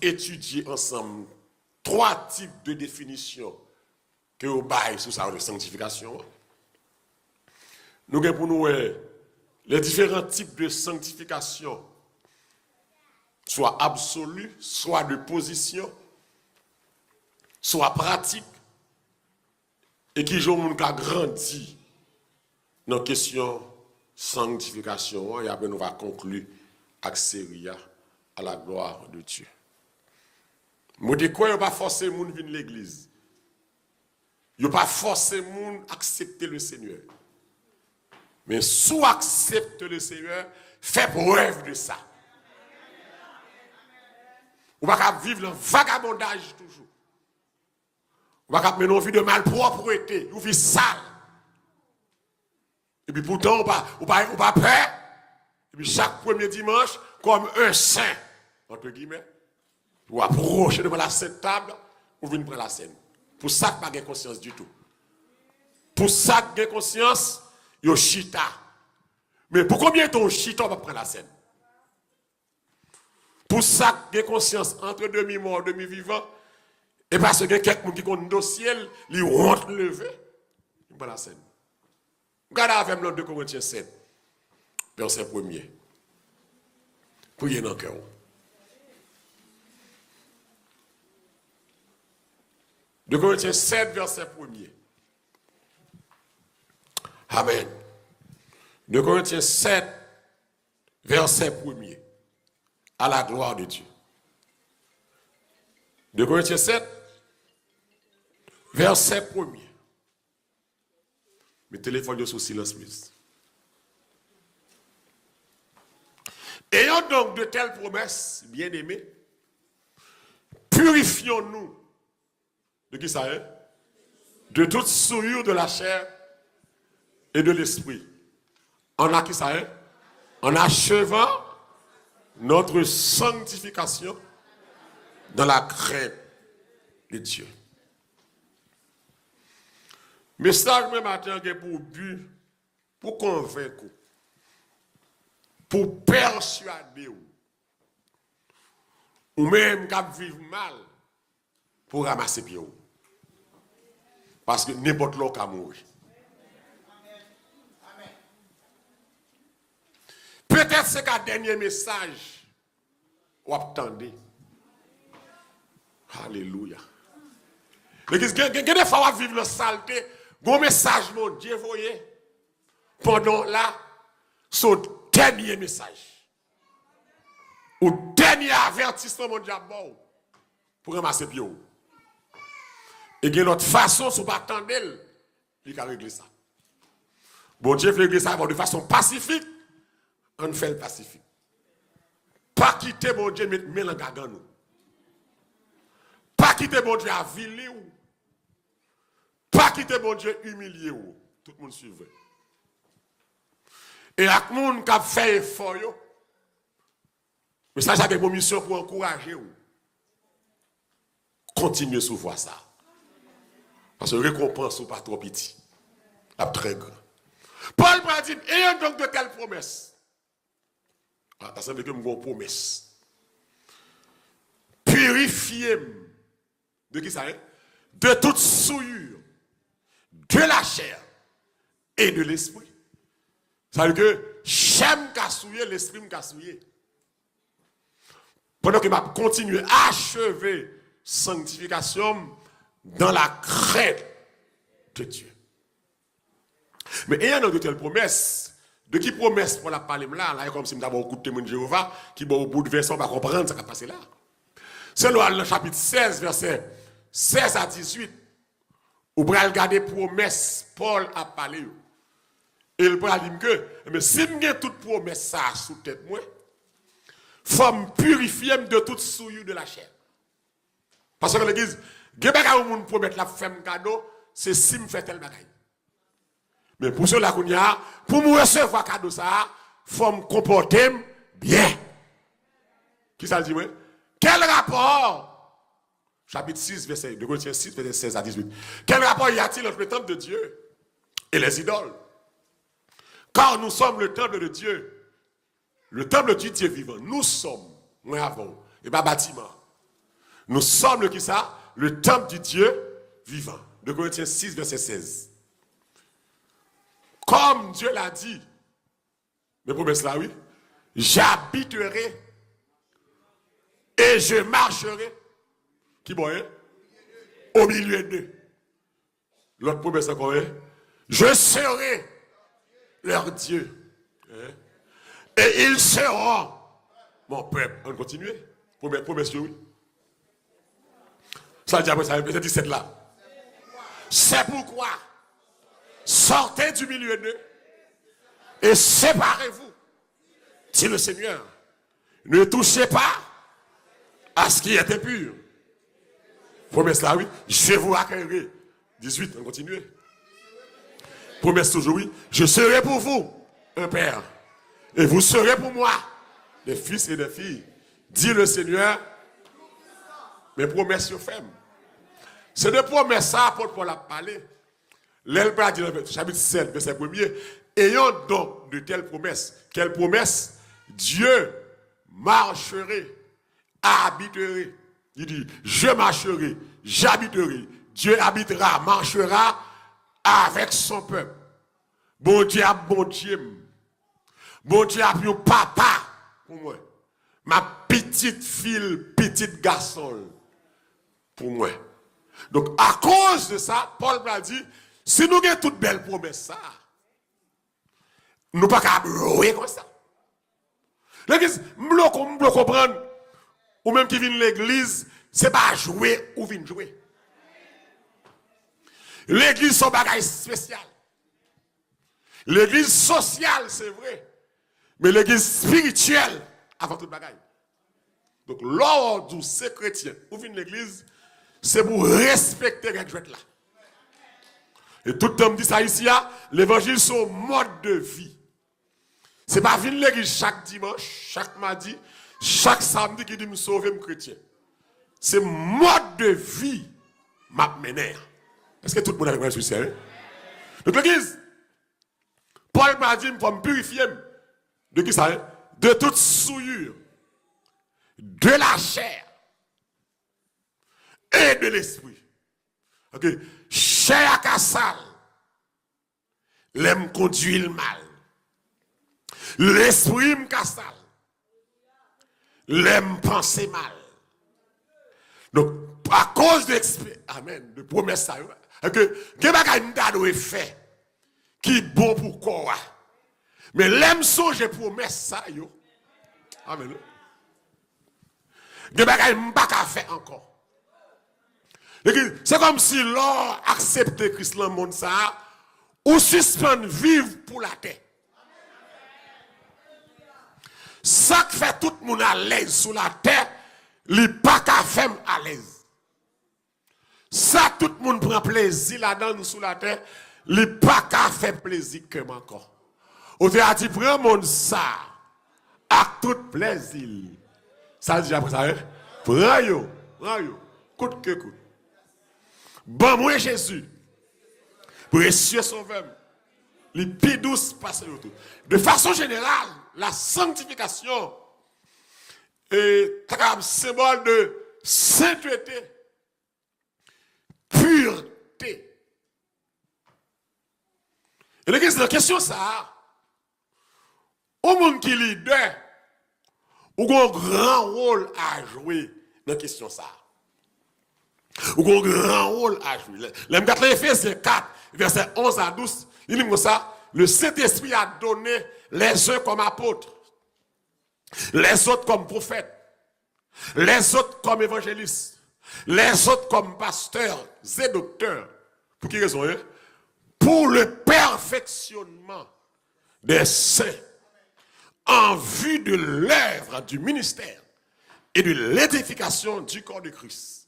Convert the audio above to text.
étudier ensemble 3 types de définitions que vous baillez sous sa sanctification. Nous avons pour nous les différents types de sanctification, soit absolue, soit de position, soit pratique, et qui ont grandi dans la question sanctification, et après nous va conclure avec série à la gloire de Dieu. Je dis quoi, il ne pas forcer les gens à venir à l'église. Il ne pas forcer les gens à accepter le Seigneur. Mais soit accepte le Seigneur, fais preuve de ça. On ne va pas vivre dans le vagabondage toujours. On ne va pas mener une vie de malpropreté, une vie sale. Et puis pourtant, on ne pas peur. Et puis chaque premier dimanche, comme un saint, entre guillemets, vous approchez devant la sainte table, vous venez prendre la scène. Pour ça que pas de conscience du tout. Pour ça que de conscience, yo chita. Mais pour combien de temps chita, on va prendre la scène? Pour ça que de conscience entre demi-mort, demi-vivant, et parce que quelqu'un qui compte dossier, il rentre levé, il prend la scène. Regardez avec l'autre 2 Corinthiens 7, verset 1er. Priez dans le cœur. De Corinthiens 7, verset 1er. Amen. De Corinthiens 7, verset 1er. À la gloire de Dieu. De Corinthiens 7, verset 1er. Mes téléphones sont sous silence, please. Ayant donc de telles promesses, bien-aimés, purifions-nous. De qui ça est? De toute souillure de la chair et de l'esprit. En a qui ça est? En achevant notre sanctification dans la crainte de Dieu. Mais ça, même matin, c'est pour but, pour convaincre, pour persuader, ou même qui vivent mal, pour ramasser pied. Parce que n'importe l'autre a mouru. Peut-être c'est qu'un dernier message, ou attendez. Alléluia. Mais des fois, on va vivre la saleté. Bon message, mon Dieu, voyez. Pendant là, son dernier message. Ou dernier avertissement, mon diable, pour ramasser pied. Et il y a notre façon, si on pas attendre, il a régler ça. Bon Dieu, régler ça de façon pacifique. On fait le pacifique. Pas quitter mon Dieu, mettre main dans nous. Pas quitter mon Dieu à viler ou. Pas quitter mon Dieu humilier ou. Tout le monde suivre. Et à tout le monde qui a fait effort, mais ça, j'ai une mission pour encourager ou. Continuez sous voir ça. Parce que récompense ou pas trop petit. La très grand. Paul m'a dit, ayant donc de telles promesses. Ça semble que je une promesse. Purifiez de qui ça est? De toute souillure, de la chair et de l'esprit. Ça veut dire que j'aime qu'à souiller, l'esprit m'a souillé. Pendant que m'a continué à achever sanctification dans la crainte de Dieu. Mais ayant de telles promesses, de qui promesse pour la parler là, comme si nous avons beaucoup de témoins de Jéhovah, qui au bout de verset, on va comprendre ce qui a passé là. C'est le chapitre 16, verset 16 à 18, où vous regarder promesse, Paul a parlé. Et il va dire que, mais si j'ai toute promesse ça sous tête, moi, il faut me purifier de toute souillure de la chair. Parce que l'église, il y a des gens qui promettent la femme cadeau, c'est si me fait tel bagaille. Mais pour cela, pour me recevoir cadeau ça, il faut me comporter bien. Qui ça dit, oui? Quel rapport? Chapitre 6, verset 2 Corinthiens 6, verset 16 à 18. Quel rapport y a-t-il entre le temple de Dieu et les idoles? Car nous sommes le temple de Dieu. le temple du Dieu vivant. Nous sommes, moi avant, et pas bâtiment. Nous sommes le qui ça? Le temple du Dieu vivant. De Corinthiens 6, verset 16. Comme Dieu l'a dit, mais promesse là, oui, j'habiterai et je marcherai. Qui bon, hein? Au milieu d'eux. L'autre promesse encore, hein? Je serai leur Dieu. Hein? Et ils seront mon peuple. On continue. Promesse, oui. Ça dit après ça, verset 17 là. C'est pourquoi sortez du milieu d'eux et séparez-vous, dit le Seigneur. Ne touchez pas à ce qui est impur. Promesse là, oui. Je vous accueillerai. 18, on continue. Promesse toujours, oui. Je serai pour vous un père. Et vous serez pour moi des fils et des filles. Dit le Seigneur. Mais promesse sur femme. C'est de promesses ça, apôtre Paul a parlé. L'Elba dit dans le chapitre 7, verset 1er. Ayant donc de telles promesses. Quelles promesses? Dieu marcherait, habiterait. Il dit, je marcherai, j'habiterai. Dieu habitera, marchera avec son peuple. Bon Dieu a bon Dieu. Bon Dieu a pris papa pour moi. Ma petite fille, petite garçon pour moi. Donc à cause de ça, Paul m'a dit, si nous avons toutes belles promesses, ça, nous ne pouvons pas jouer comme ça. L'église, nous comprendre, ou même qui vient de l'église, ce n'est pas jouer ou vient jouer. L'église, c'est un bagage spécial. L'église sociale, c'est vrai. Mais l'église spirituelle, avant tout bagage. Donc, l'ordre du c'est chrétien, ou vient de l'église, c'est pour respecter les règles là. Et tout le monde dit ça ici, l'évangile, c'est un mode de vie. Ce n'est pas venir l'église chaque dimanche, chaque mardi, chaque samedi qui dit me sauver, me chrétien. C'est mode de vie, m'a mené. Est-ce que tout le monde a compris ce que donc l'église, Paul m'a dit, il faut me purifier. De qui ça? De toute souillure, de la chair et de l'esprit. Ok? Chair à sale, l'aime conduire le mal. L'esprit me sale, l'aime penser mal. Donc, à cause de promesse, que bagay fait qui bon pour quoi? Mais l'aime songe promesse ça yo. Amen. De bagay m'pa fait encore. C'est comme si l'on acceptait Christ dans le monde ça ou suspend vivre pour la terre. Ça qui fait tout le monde à l'aise sur la terre, il pas qu'à faire à l'aise. Ça tout le monde prend plaisir là-dedans sur la terre, il pas qu'à faire plaisir comme encore. Au théâtre, tu prends monde ça à tout plaisir. Ça dit après ça, hein? Prends yo, coûte que coûte. Bon moi Jésus, précieux sauveur, les plus douces passent autour. De façon générale, la sanctification est un symbole de sainteté, pureté. Et la question ça, au monde qui est leader, ou a un grand rôle à jouer dans la question ça. Ou a un grand rôle à jouer. L'M 4 Éphésiens 4, verset 11 à 12, il dit comme ça, le Saint-Esprit a donné les uns comme apôtres, les autres comme prophètes, les autres comme évangélistes, les autres comme pasteurs et docteurs. Pour quelle raison? Hein? Pour le perfectionnement des saints en vue de l'œuvre du ministère et de l'édification du corps de Christ.